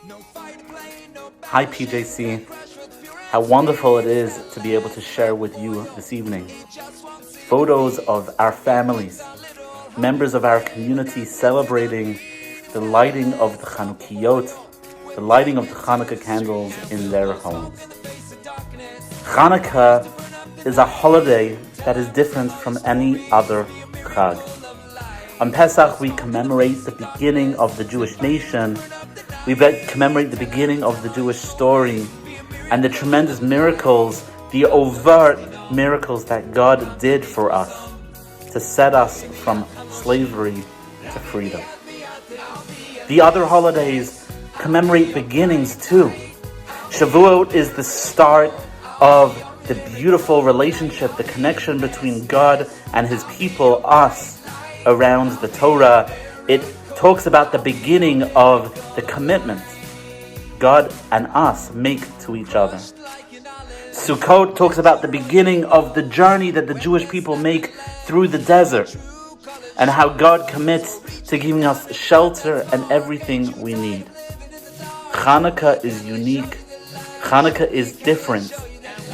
Hi PJC, how wonderful it is to be able to share with you this evening photos of our families, members of our community celebrating the lighting of the Chanukiyot, the lighting of the Chanukah candles in their homes. Chanukah is a holiday that is different from any other Chag. On Pesach, we commemorate the beginning of the Jewish nation. We commemorate the beginning of the Jewish story and the tremendous miracles, the overt miracles that God did for us to set us from slavery to freedom. The other holidays commemorate beginnings too. Shavuot is the start of the beautiful relationship, the connection between God and His people, us, around the Torah. It talks about the beginning of the commitment God and us make to each other. Sukkot talks about the beginning of the journey that the Jewish people make through the desert and how God commits to giving us shelter and everything we need. Chanukah is unique. Chanukah is different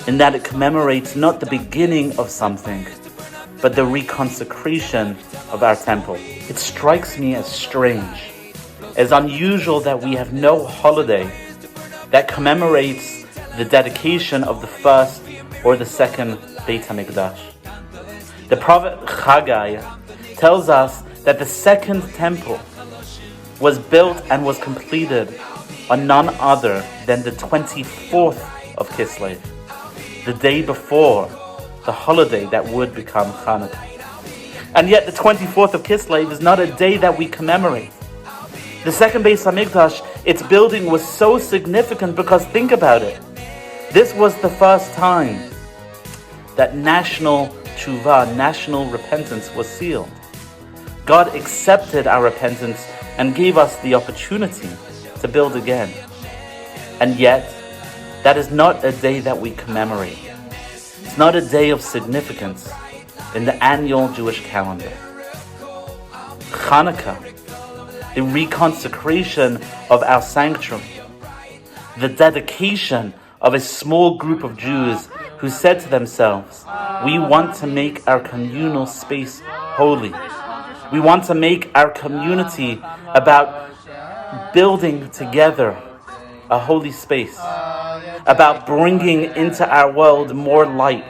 in that it commemorates not the beginning of something, but the reconsecration of our temple. It strikes me as strange, as unusual that we have no holiday that commemorates the dedication of the first or the second Beit HaMikdash. The prophet Haggai tells us that the second temple was built and was completed on none other than the 24th of Kislev, the day before the holiday that would become Chanukah. And yet the 24th of Kislev is not a day that we commemorate. The second Beis HaMikdash, its building was so significant because think about it. This was the first time that national tshuva, national repentance was sealed. God accepted our repentance and gave us the opportunity to build again. And yet, that is not a day that we commemorate. It's not a day of significance in the annual Jewish calendar. Chanukah, the reconsecration of our sanctuary, the dedication of a small group of Jews who said to themselves, we want to make our communal space holy. We want to make our community about building together a holy space, about bringing into our world more light.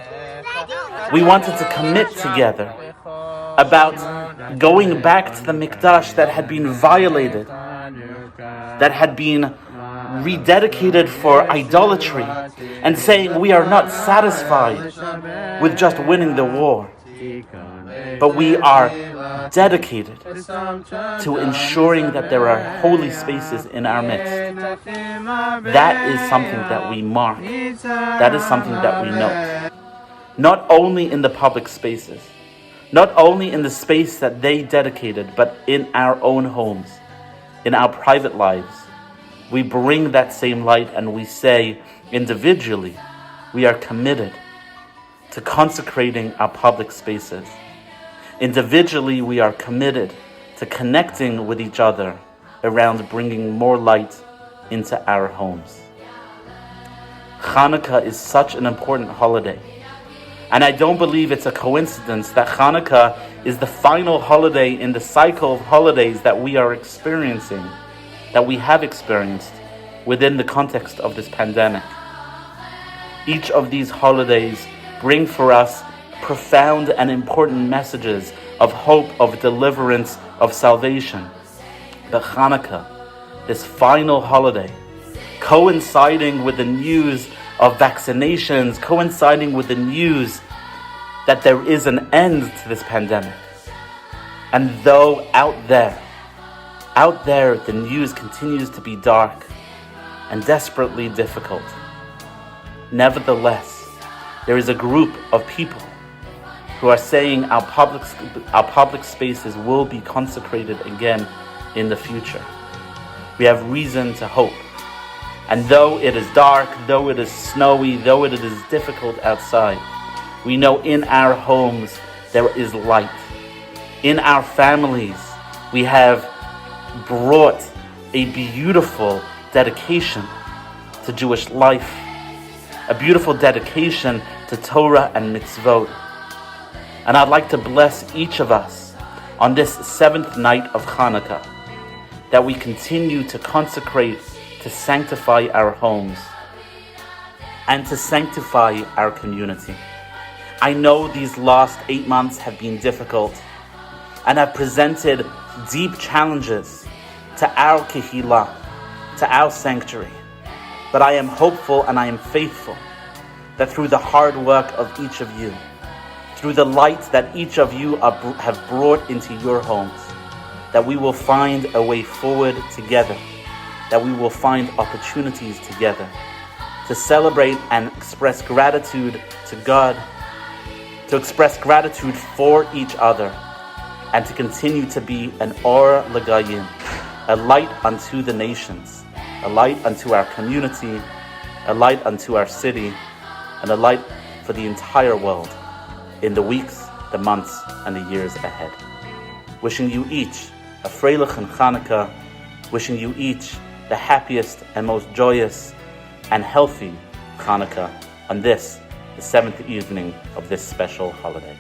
We wanted to commit together about going back to the Mikdash that had been violated, that had been rededicated for idolatry, and saying we are not satisfied with just winning the war, but we are dedicated to ensuring that there are holy spaces in our midst. That is something that we mark. That is something that we note. Not only in the public spaces, not only in the space that they dedicated, but in our own homes, in our private lives. We bring that same light and we say, individually, we are committed to consecrating our public spaces. Individually, we are committed to connecting with each other around bringing more light into our homes. Chanukah is such an important holiday. And I don't believe it's a coincidence that Chanukah is the final holiday in the cycle of holidays that we are experiencing, that we have experienced within the context of this pandemic. Each of these holidays bring for us profound and important messages of hope, of deliverance, of salvation. But Chanukah, this final holiday, coinciding with the news of vaccinations, coinciding with the news that there is an end to this pandemic. And though out there, the news continues to be dark and desperately difficult, nevertheless, there is a group of people who are saying our public spaces will be consecrated again in the future. We have reason to hope. And though it is dark, though it is snowy, though it is difficult outside, we know in our homes there is light. In our families, we have brought a beautiful dedication to Jewish life, a beautiful dedication to Torah and mitzvot. And I'd like to bless each of us on this 7th night of Chanukah, that we continue to consecrate, to sanctify our homes, and to sanctify our community. I know these last 8 months have been difficult and have presented deep challenges to our kehillah, to our sanctuary. But I am hopeful and I am faithful that through the hard work of each of you, through the light that each of you have brought into your homes, that we will find a way forward together, that we will find opportunities together to celebrate and express gratitude to God, to express gratitude for each other, and to continue to be an or l'gayim, a light unto the nations, a light unto our community, a light unto our city, and a light for the entire world in the weeks, the months, and the years ahead. Wishing you each a freilich and Chanukah, wishing you each the happiest and most joyous and healthy Chanukah on this, the 7th evening of this special holiday.